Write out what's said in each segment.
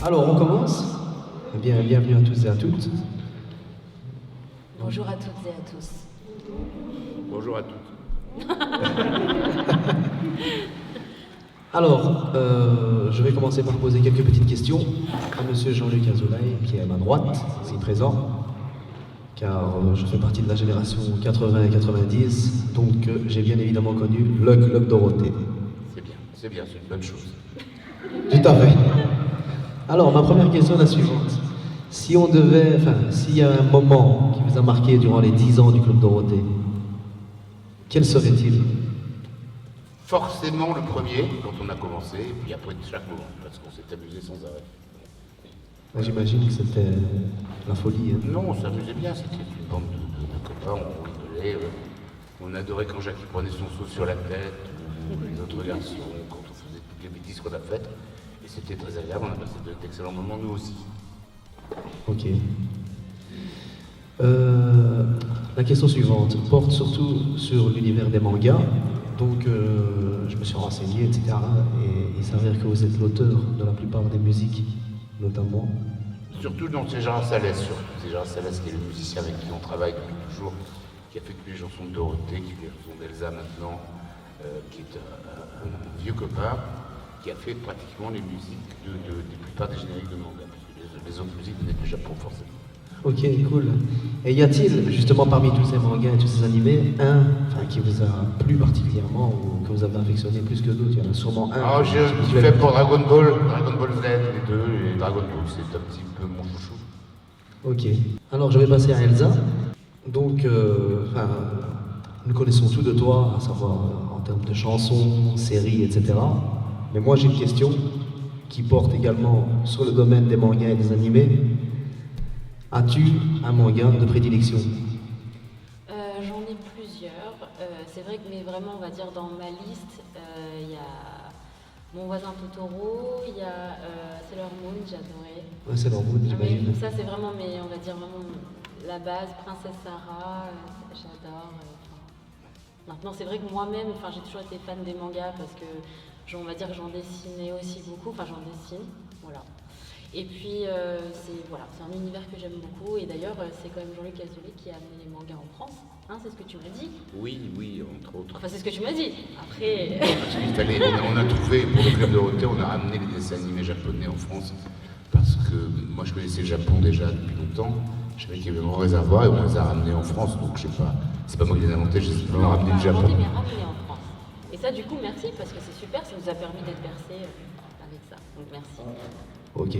Alors, on commence. Eh bien, bienvenue à tous et à toutes. Bonjour à toutes et à tous. Bonjour à toutes. Alors, je vais commencer par poser quelques petites questions à Monsieur Jean-Luc Azoulay, qui est à ma droite, ici présent, car je fais partie de la génération 80 et 90, donc j'ai bien évidemment connu le Club Dorothée. C'est bien, c'est une bonne chose. Tout à fait. Alors, ma première question est la suivante. Si on devait, s'il y a un moment qui vous a marqué durant les 10 ans du Club Dorothée, quel serait-il? Forcément le premier, quand on a commencé, et puis après chaque moment, parce qu'on s'est amusé sans arrêt. J'imagine que c'était la folie. Hein. Non, on s'amusait bien, c'était une bande de copains, on rigolait. On adorait quand Jackie prenait son seau sur la tête, ou les autres garçons, quand on faisait toutes les bêtises qu'on a faites. Et c'était très agréable, on a passé d'excellents moments, nous aussi. Ok. La question suivante porte surtout sur l'univers des mangas. Donc, je me suis renseigné, etc. Et il s'avère que vous êtes l'auteur de la plupart des musiques, notamment. Surtout dans César Salès, César Salès qui est le musicien avec qui on travaille depuis toujours, qui a fait toutes les chansons de Dorothée, qui fait les chansons d'Elsa maintenant, qui est un vieux copain, qui a fait pratiquement les musiques des plupart des génériques de manga, parce que les autres musiques venaient du Japon forcément. Ok, cool. Et y a-t-il, justement, parmi tous ces mangas et tous ces animés, un qui vous a plu particulièrement ou que vous avez affectionné plus que d'autres? Il y en a sûrement un. Ah, j'ai fait pour Dragon Ball Z, les deux, et Dragon Ball, c'est un petit peu mon chouchou. Ok. Alors, je vais passer à Elsa. Donc, nous connaissons tout de toi, à savoir en termes de chansons, séries, etc. Mais moi, j'ai une question qui porte également sur le domaine des mangas et des animés. As-tu un manga de prédilection? J'en ai plusieurs. C'est vrai que, mais vraiment, on va dire dans ma liste, il y a Mon voisin Totoro, il y a Sailor Moon, j'adorais. Ouais, Sailor Moon, j'imagine. Oui, ça c'est vraiment, mais on va dire vraiment la base, Princesse Sarah, j'adore. Maintenant, c'est vrai que moi-même, j'ai toujours été fan des mangas parce que, on va dire que j'en dessinais aussi beaucoup, j'en dessine, voilà. Et puis, c'est un univers que j'aime beaucoup. Et d'ailleurs, c'est quand même Jean-Luc Azoulay qui a amené les mangas en France. Hein, c'est ce que tu m'as dit? Oui, entre autres. Enfin, c'est ce que tu m'as dit. Après... Parce qu'il fallait, on a trouvé, pour le Club Dorothée, on a ramené les dessins animés japonais en France. Parce que moi, je connaissais le Japon déjà depuis longtemps. Je savais qu'il y avait mon réservoir et on les a ramenés en France. Donc, je sais pas, c'est pas moi qui les ai inventés, je les ai ramenés du Japon. On les a ramenés en France. Et ça, du coup, merci, parce que c'est super, ça nous a permis d'être bercés avec ça. Donc, merci. Ok.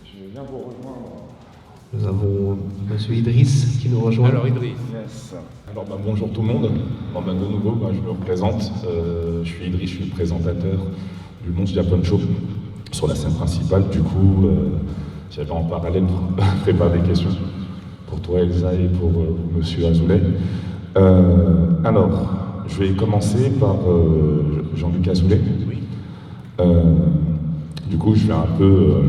Je viens vous rejoindre. Nous avons Monsieur Idriss qui nous rejoint. Alors Idriss. Yes. Alors bonjour tout le monde. De nouveau, je me représente. Je suis Idriss, je suis le présentateur du Monstre Japan Show sur la scène principale. Du coup, j'avais en parallèle préparé des questions pour toi Elsa et pour Monsieur Azoulay. Alors, je vais commencer par Jean-Luc Azoulay. Oui. Du coup, je vais un peu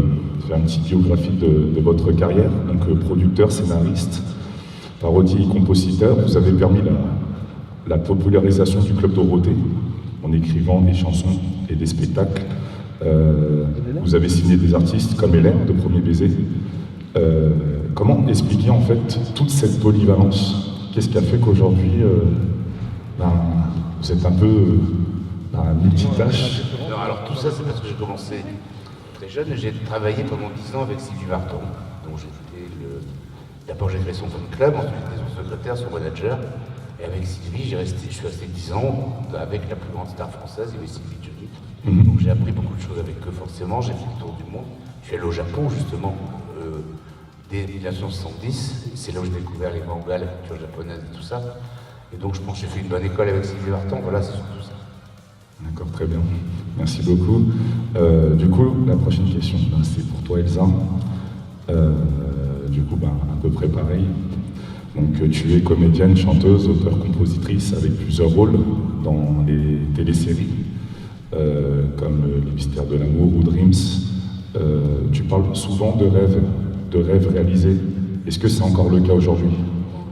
faire une petite biographie de votre carrière. Donc, producteur, scénariste, parolier et compositeur. Vous avez permis la popularisation du Club Dorothée en écrivant des chansons et des spectacles. Vous avez signé des artistes comme Hélène de Premier Baiser. Comment expliquer en fait toute cette polyvalence? Qu'est-ce qui a fait qu'aujourd'hui, vous êtes un peu multitâche? Non, alors tout ça, c'est parce que j'ai commencé très jeune et j'ai travaillé pendant 10 ans avec Sylvie Vartan. Donc d'abord j'ai créé son fan club, ensuite j'étais son secrétaire, son manager. Et avec Sylvie, je suis resté 10 ans avec la plus grande star française, il y avait Sylvie Johnny. Donc j'ai appris beaucoup de choses avec eux forcément, j'ai fait le tour du monde. Je suis allé au Japon justement dès 1970, c'est là où j'ai découvert les mangas, la culture japonaise et tout ça. Et donc je pense que j'ai fait une bonne école avec Sylvie Vartan, voilà, c'est surtout ça. D'accord, très bien. Merci beaucoup. Du coup, la prochaine question, c'est pour toi, Elsa. Du coup, à peu près pareil. Donc, tu es comédienne, chanteuse, auteure, compositrice avec plusieurs rôles dans les téléséries, comme Les Mystères de l'amour ou Dreams. Tu parles souvent de rêves réalisés. Est-ce que c'est encore le cas aujourd'hui?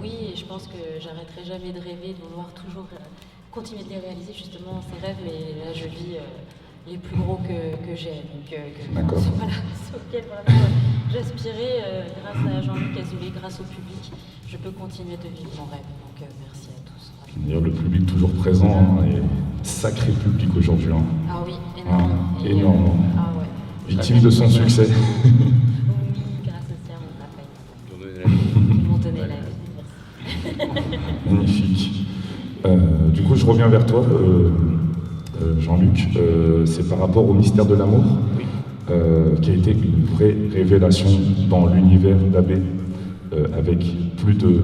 Oui, je pense que j'arrêterai jamais de rêver, de vouloir toujours continuer de les réaliser, justement, ces rêves, mais là je vis les plus gros que j'ai. Donc, D'accord. voilà, c'est auquel vraiment j'aspirais grâce à Jean-Luc Azoulay, grâce au public. Je peux continuer de vivre mon rêve. Donc merci à tous. D'ailleurs, le public toujours présent, hein, et sacré public aujourd'hui. Hein. Ah oui, énorme. Ah, énorme. Ah ouais. Victime de son succès. Oui, grâce au CERN, on n'a pas Ils m'ont donné la vie. Merci. Magnifique. Du coup, je reviens vers toi, Jean-Luc. C'est par rapport au mystère de l'amour, qui a été une vraie révélation dans l'univers d'Abbé, avec plus de...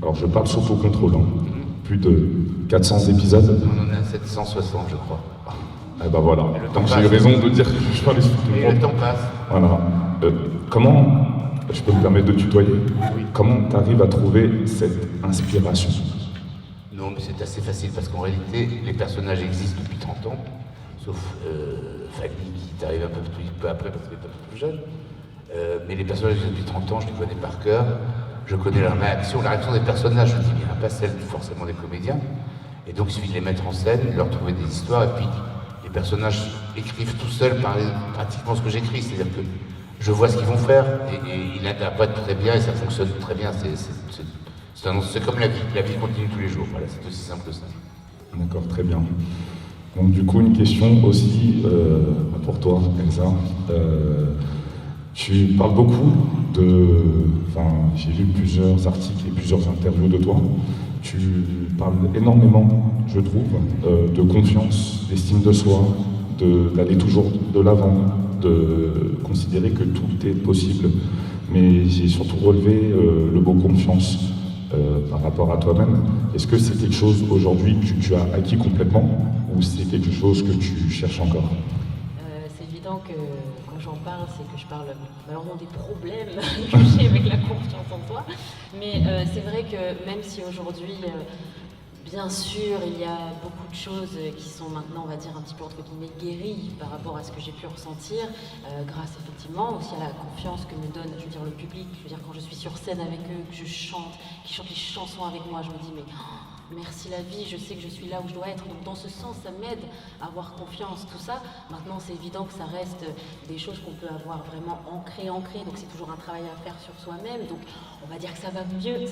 Alors, je parle sous contrôle, hein, plus de 400 épisodes. On en est à 760, je crois. Eh ben voilà, Et le temps donc j'ai passe. eu raison de dire que je parlais sous Et contrôle. le temps passe. Voilà. Comment, je peux me permettre de tutoyer, comment tu arrives à trouver cette inspiration? Non, mais c'est assez facile parce qu'en réalité, les personnages existent depuis 30 ans, sauf Fanny qui t'arrive un peu après parce qu'elle est un peu plus jeune. Mais les personnages existent depuis 30 ans, je les connais par cœur, je connais leur réaction. La réaction des personnages, je dis bien, pas celle forcément des comédiens. Et donc il suffit de les mettre en scène, de leur trouver des histoires, et puis les personnages écrivent tout seuls pratiquement ce que j'écris, c'est-à-dire que je vois ce qu'ils vont faire, et ils interprètent très bien, et ça fonctionne très bien. C'est comme la vie continue tous les jours, voilà, c'est aussi simple que ça. D'accord, très bien. Donc du coup, une question aussi pour toi, Elsa. Tu parles beaucoup j'ai lu plusieurs articles et plusieurs interviews de toi. Tu parles énormément, je trouve, de confiance, d'estime de soi, d'aller toujours de l'avant, de considérer que tout est possible. Mais j'ai surtout relevé le mot confiance par rapport à toi-même. Est-ce que c'est quelque chose aujourd'hui que tu as acquis complètement ou c'est quelque chose que tu cherches encore? C'est évident que quand j'en parle, c'est que je parle malheureusement des problèmes que j'ai avec la confiance en soi. Mais c'est vrai que même si aujourd'hui, bien sûr, il y a beaucoup de choses qui sont maintenant, on va dire, un petit peu entre guillemets guéries par rapport à ce que j'ai pu ressentir, grâce effectivement aussi à la confiance que me donne, je veux dire, le public. Je veux dire, quand je suis sur scène avec eux, que je chante, qu'ils chantent les chansons avec moi, je me dis, mais merci la vie, je sais que je suis là où je dois être. Donc dans ce sens, ça m'aide à avoir confiance, tout ça. Maintenant, c'est évident que ça reste des choses qu'on peut avoir vraiment ancrées. Donc c'est toujours un travail à faire sur soi-même. Donc on va dire que ça va mieux,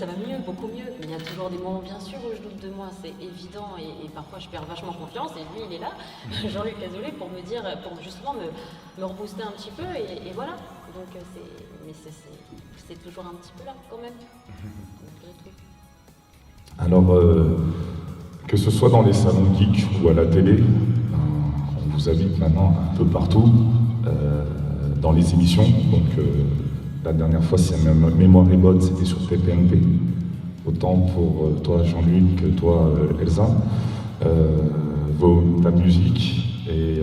beaucoup mieux. Mais il y a toujours des moments, bien sûr, où je doute de moi, c'est évident. Et parfois, je perds vachement confiance. Et lui, il est là, Jean-Luc Azoulay, pour me dire, pour justement me rebooster un petit peu. Et voilà. Donc c'est toujours un petit peu là, quand même. Malgré tout. Alors, que ce soit dans les salons geeks ou à la télé, on vous invite maintenant un peu partout dans les émissions. Donc, la dernière fois, si ma mémoire est bonne, c'était sur TPMP. Autant pour toi, Jean-Luc, que toi, Elsa. Ta musique et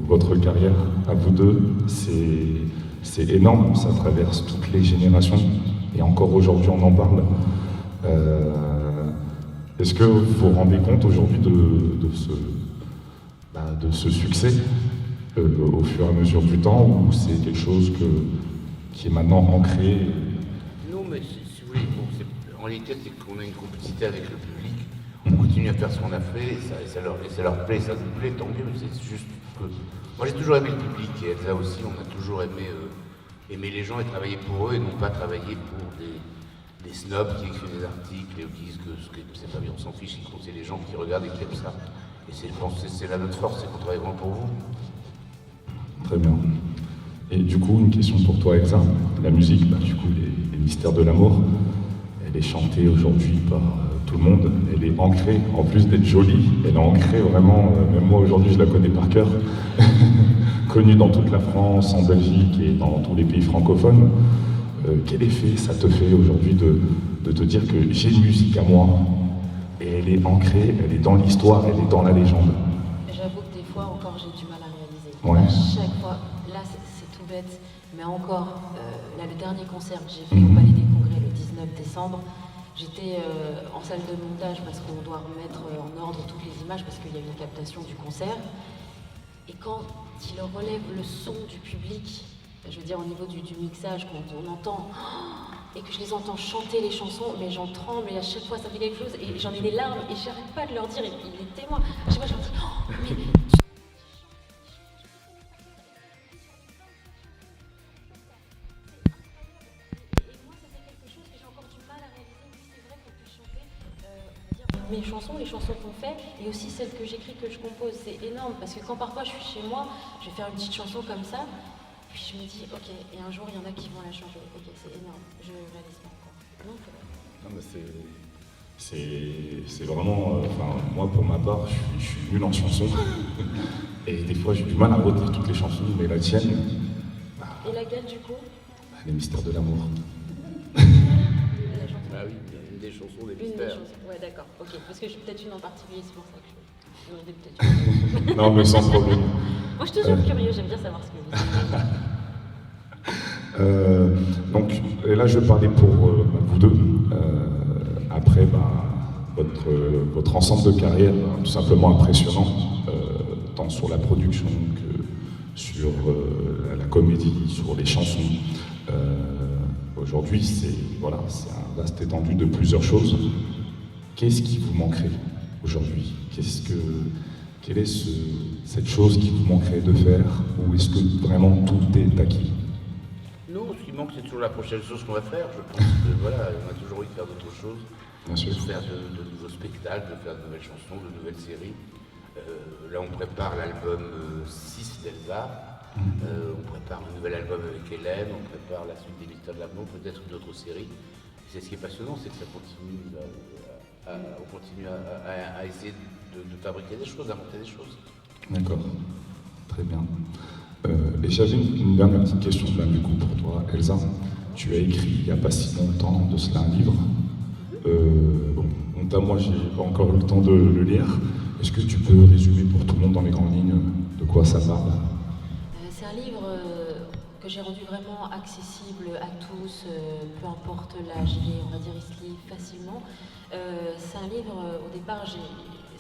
votre carrière à vous deux, c'est énorme. Ça traverse toutes les générations. Et encore aujourd'hui, on en parle. Est-ce que vous vous rendez compte aujourd'hui de ce succès au fur et à mesure du temps, ou c'est quelque chose qui est maintenant ancré? Non, mais si vous voulez, en réalité, c'est qu'on a une complicité avec le public. On continue à faire ce qu'on a fait, et ça leur plaît, ça vous plaît, tant mieux. C'est juste que moi j'ai toujours aimé le public, et Elsa aussi, on a toujours aimé les gens et travailler pour eux, et non pas travailler pour des snobs qui écrivent des articles et qui disent que c'est pas bien, on s'en fiche, c'est les gens qui regardent et qui aiment ça. Et je pense que c'est là notre force, c'est qu'on travaille vraiment pour vous. Très bien. Et du coup, une question pour toi, Elsa. La musique, du coup, les mystères de l'amour, elle est chantée aujourd'hui par tout le monde. Elle est ancrée, en plus d'être jolie, elle est ancrée vraiment, même moi aujourd'hui je la connais par cœur, connue dans toute la France, en Belgique et dans tous les pays francophones. Quel effet ça te fait aujourd'hui de te dire que j'ai une musique à moi et elle est ancrée, elle est dans l'histoire, elle est dans la légende? J'avoue que des fois encore j'ai du mal à réaliser. Ouais. À chaque fois, là c'est tout bête, mais encore, là le dernier concert que j'ai fait au Palais des Congrès le 19 décembre, j'étais en salle de montage parce qu'on doit remettre en ordre toutes les images parce qu'il y a une captation du concert. Et quand il relève le son du public, je veux dire au niveau du mixage, quand on entend et que je les entends chanter les chansons, mais j'en tremble et à chaque fois ça fait quelque chose et j'en ai des larmes et j'arrête pas de leur dire, et ils les témoins. À chaque fois je leur dis, mais mes chansons, les chansons qu'on fait, et aussi celles que j'écris, que je compose. C'est énorme, parce que quand parfois je suis chez moi, je vais faire une petite chanson comme ça, puis je me dis, ok, et un jour il y en a qui vont la changer. Ok, c'est énorme, je réalise pas encore. Donc, Non, mais c'est vraiment, enfin, moi pour ma part, je suis nul en chansons. Et des fois j'ai du mal à retenir toutes les chansons, mais la tienne, et laquelle du coup? les mystères de l'amour. La chanson. Ah oui, une des chansons des Une des mystères. chansons, ouais d'accord, ok, parce que j'ai peut-être une en particulier, c'est pour ça que je demandais peut-être une. Non, mais sans problème. Moi je suis toujours curieux, j'aime bien savoir ce que vous dites. Donc, et là je vais parler pour vous deux. Après, votre ensemble de carrière, tout simplement impressionnant, tant sur la production que sur la comédie, sur les chansons. Aujourd'hui, c'est un vaste étendue de plusieurs choses. Qu'est-ce qui vous manquerait aujourd'hui? Quelle est cette chose qui vous manquerait de faire? Ou est-ce que vraiment tout est acquis? Nous, ce qui manque, c'est toujours la prochaine chose qu'on va faire. Je pense que voilà, on a toujours envie de faire d'autres choses, Bien sûr. de faire de nouveaux spectacles, de faire de nouvelles chansons, de nouvelles séries. Là, on prépare l'album 6 d'Elsa. On prépare un nouvel album avec Hélène, on prépare la suite des Mystères de l'amour, peut-être d'autres séries. Et c'est ce qui est passionnant, c'est que ça continue, on continue à essayer de fabriquer des choses, d'inventer des choses. D'accord, très bien. Et j'avais une dernière petite question là, du coup pour toi, Elsa. Tu as écrit il n'y a pas si longtemps de cela un livre. Bon, honte à moi, j'ai pas encore eu le temps de le lire. Est-ce que tu peux résumer pour tout le monde dans les grandes lignes de quoi ça parle? C'est un livre que j'ai rendu vraiment accessible à tous, peu importe l'âge, on va dire il se lit facilement. C'est un livre, au départ,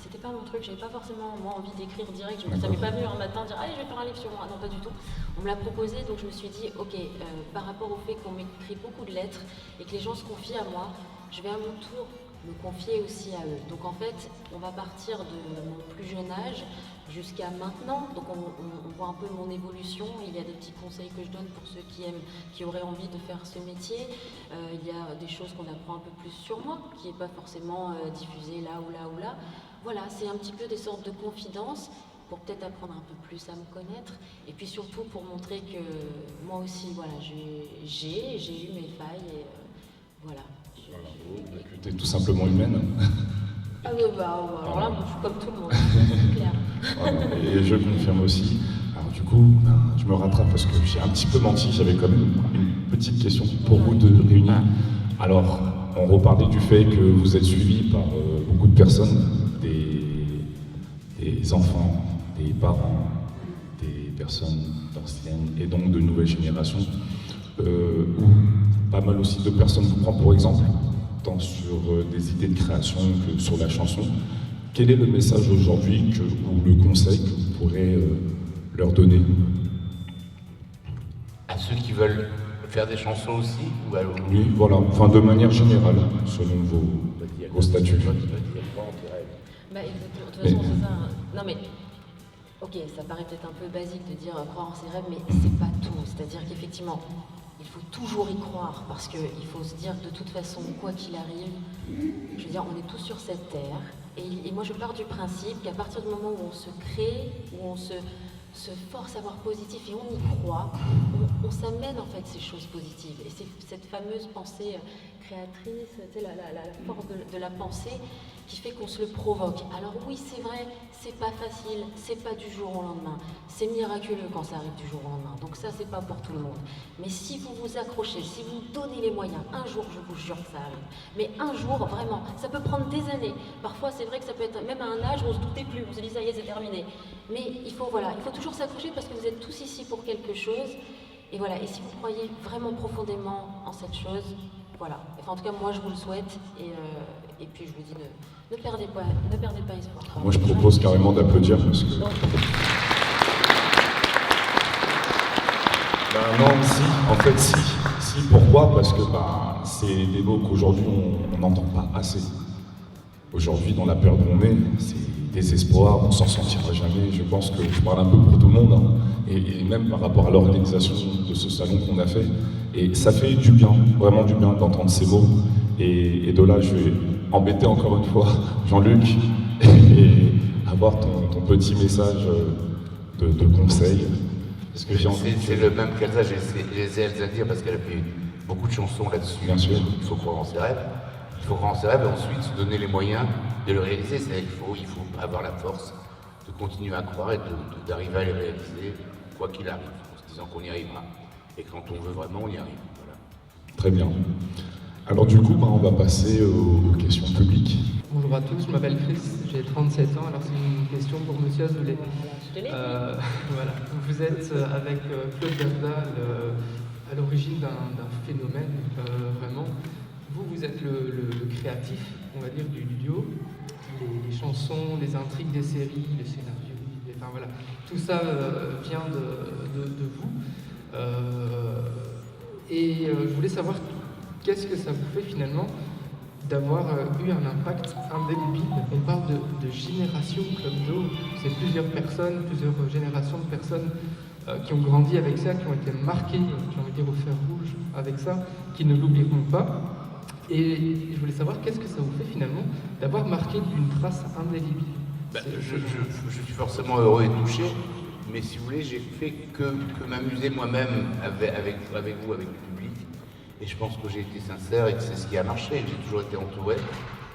c'était pas mon truc, j'avais pas forcément moi envie d'écrire direct, ça m'est pas venu un matin dire allez je vais faire un livre sur moi, non pas du tout. On me l'a proposé donc je me suis dit ok, par rapport au fait qu'on m'écrit beaucoup de lettres et que les gens se confient à moi, je vais à mon tour me confier aussi à eux. Donc en fait, on va partir de mon plus jeune âge jusqu'à maintenant. Donc on voit un peu mon évolution. Il y a des petits conseils que je donne pour ceux qui auraient envie de faire ce métier. Il y a des choses qu'on apprend un peu plus sur moi, qui n'est pas forcément diffusé là ou là ou là. Voilà, c'est un petit peu des sortes de confidences pour peut-être apprendre un peu plus à me connaître. Et puis surtout pour montrer que moi aussi, voilà, j'ai eu mes failles et voilà. Tu es tout simplement humaine. Ah oui, alors là, moi, je suis comme tout le monde, c'est clair. Voilà, et je confirme aussi. Alors du coup, je me rattrape parce que j'ai un petit peu menti. J'avais quand même une petite question pour vous deux réunis. Alors, on reparlait du fait que vous êtes suivis par beaucoup de personnes, des enfants, des parents, des personnes anciennes et donc de nouvelles générations, où pas mal aussi de personnes vous prennent pour exemple, tant sur des idées de création que sur la chanson. Quel est le message aujourd'hui ou le conseil que vous pourrez leur donner? À ceux qui veulent faire des chansons aussi ou à Oui, voilà, enfin de manière générale, selon vos statuts. Bah exactement, de toute façon c'est ça. Non mais, ok, ça paraît peut-être un peu basique de dire croire en ses rêves, mais c'est pas tout. C'est-à-dire qu'effectivement, il faut toujours y croire parce qu'il faut se dire que de toute façon, quoi qu'il arrive, je veux dire, on est tous sur cette terre. Et moi je pars du principe qu'à partir du moment où on se crée, où on se force à voir positif et on y croit, on s'amène en fait ces choses positives. Et c'est cette fameuse pensée créatrice, tu sais, la force de la pensée qui fait qu'on se le provoque. Alors oui, c'est vrai, c'est pas facile, c'est pas du jour au lendemain. C'est miraculeux quand ça arrive du jour au lendemain. Donc ça, c'est pas pour tout le monde. Mais si vous vous accrochez, si vous donnez les moyens, un jour, je vous jure que ça arrive. Mais un jour, vraiment, ça peut prendre des années. Parfois, c'est vrai que ça peut être même à un âge où on se doutait plus, on se dit ça y est, c'est terminé. Mais il faut toujours s'accrocher parce que vous êtes tous ici pour quelque chose. Et voilà, et si vous croyez vraiment profondément en cette chose, voilà. Enfin, en tout cas, moi, je vous le souhaite. Et puis, je vous dis, ne perdez pas espoir. Moi, je propose carrément d'applaudir parce que... non, si, en fait, si. Pourquoi? Parce que c'est des mots qu'aujourd'hui, on n'entend pas assez. Aujourd'hui, dans la période où on est, c'est désespoir, on s'en sortira jamais. Je pense que je parle un peu pour tout le monde, hein. Et même par rapport à l'organisation de ce salon qu'on a fait. Et ça fait du bien, vraiment du bien d'entendre ces mots. Et de là, je vais embêter encore une fois Jean-Luc et avoir ton petit message de conseil. Parce que c'est le même qu'Elsa, j'ai laissé Elsa dire parce qu'elle a fait beaucoup de chansons là-dessus. Bien sûr. Il faut croire en ses rêves. Il faut croire en ses rêves et ensuite se donner les moyens de le réaliser. C'est-à-dire qu'il faut avoir la force de continuer à croire et d'arriver à les réaliser, quoi qu'il arrive, en se disant qu'on y arrivera. Et quand on veut vraiment, on y arrive. Voilà. Très bien. Alors du coup, on va passer aux questions publiques. Bonjour à tous, je m'appelle Chris, j'ai 37 ans, alors c'est une question pour Monsieur Azoulay. Voilà, vous êtes avec Claude Berda à l'origine d'un phénomène, vraiment. Vous êtes le créatif, on va dire, du duo. Les chansons, les intrigues des séries, les scénarios, enfin voilà, tout ça vient de vous. Et je voulais savoir qu'est-ce que ça vous fait finalement d'avoir eu un impact indélébile. On parle de génération Club Do, c'est plusieurs personnes, plusieurs générations de personnes qui ont grandi avec ça, qui ont été marquées, j'ai envie de dire, au fer rouge avec ça, qui ne l'oublieront pas. Et je voulais savoir qu'est-ce que ça vous fait finalement d'avoir marqué d'une trace indélébile. Je suis forcément heureux et touché, mais si vous voulez, j'ai fait que m'amuser moi-même avec vous, avec le public. Et je pense que j'ai été sincère et que c'est ce qui a marché. J'ai toujours été entouré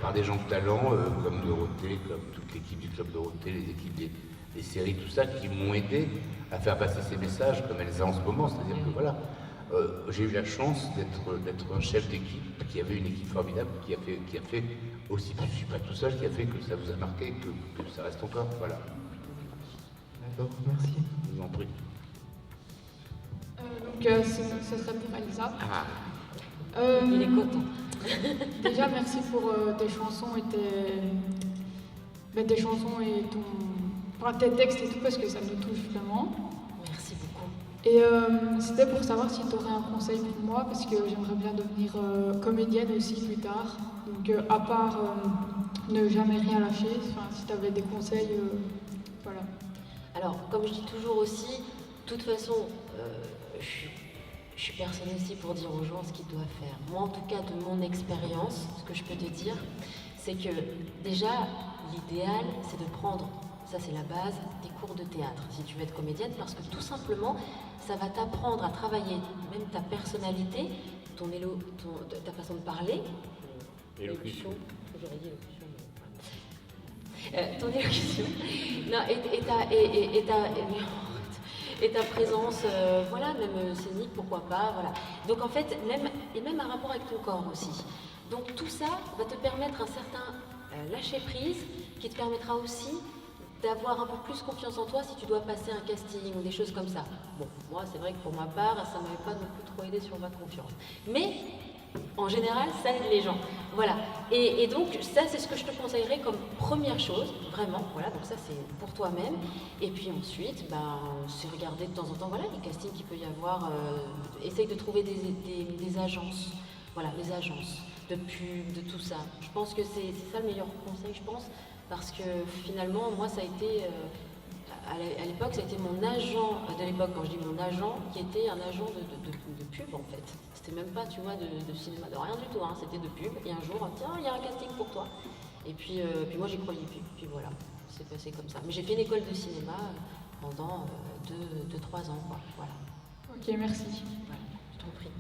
par des gens de talent, comme Dorothée, comme toute l'équipe du Club Dorothée, les équipes des séries, tout ça, qui m'ont aidé à faire passer ces messages comme Elsa en ce moment. C'est-à-dire que voilà, j'ai eu la chance d'être un chef d'équipe qui avait une équipe formidable, qui a fait aussi, je ne suis pas tout seul, qui a fait que ça vous a marqué, que ça reste encore. Voilà. D'accord, merci. Je vous en prie. Donc, ça serait pour Elsa. Il est content. Déjà, merci pour tes chansons et tes chansons et tes textes et tout, parce que ça me touche vraiment. Merci beaucoup. Et c'était pour savoir si tu aurais un conseil pour moi, parce que j'aimerais bien devenir comédienne aussi plus tard. Donc, à part ne jamais rien lâcher, si tu avais des conseils, voilà. Alors, comme je dis toujours aussi, de toute façon, je suis personne aussi pour dire aux gens ce qu'ils doivent faire. Moi, en tout cas, de mon expérience, ce que je peux te dire, c'est que déjà, l'idéal, c'est de prendre, ça c'est la base, des cours de théâtre, si tu veux être comédienne, parce que tout simplement, ça va t'apprendre à travailler même ta personnalité, ta façon de parler, Élocution. J'aurais dit élocution, mais... ton élocution, non, et ta présence, voilà, même scénique, pourquoi pas, voilà. Donc en fait, même un rapport avec ton corps aussi. Donc tout ça va te permettre un certain lâcher prise qui te permettra aussi d'avoir un peu plus confiance en toi si tu dois passer un casting ou des choses comme ça. Bon, moi c'est vrai que pour ma part, ça ne m'avait pas non plus trop aidé sur ma confiance. Mais en général, ça aide les gens. Voilà. Et donc, ça, c'est ce que je te conseillerais comme première chose, vraiment. Voilà, donc ça, c'est pour toi-même. Et puis ensuite, c'est regarder de temps en temps, voilà, les castings qu'il peut y avoir. Essaye de trouver des agences. Voilà, les agences de pub, de tout ça. Je pense que c'est ça le meilleur conseil, je pense. Parce que finalement, moi, ça a été... à l'époque, ça a été mon agent de l'époque, quand je dis mon agent, qui était un agent de pub en fait. C'était même pas, tu vois, de cinéma, de rien du tout, hein. C'était de pub. Et un jour, tiens, il y a un casting pour toi. Et puis moi, j'y croyais plus. Puis voilà, c'est passé comme ça. Mais j'ai fait une école de cinéma pendant 2-3 ans, quoi. Voilà. Ok, merci. Voilà, je t'en prie.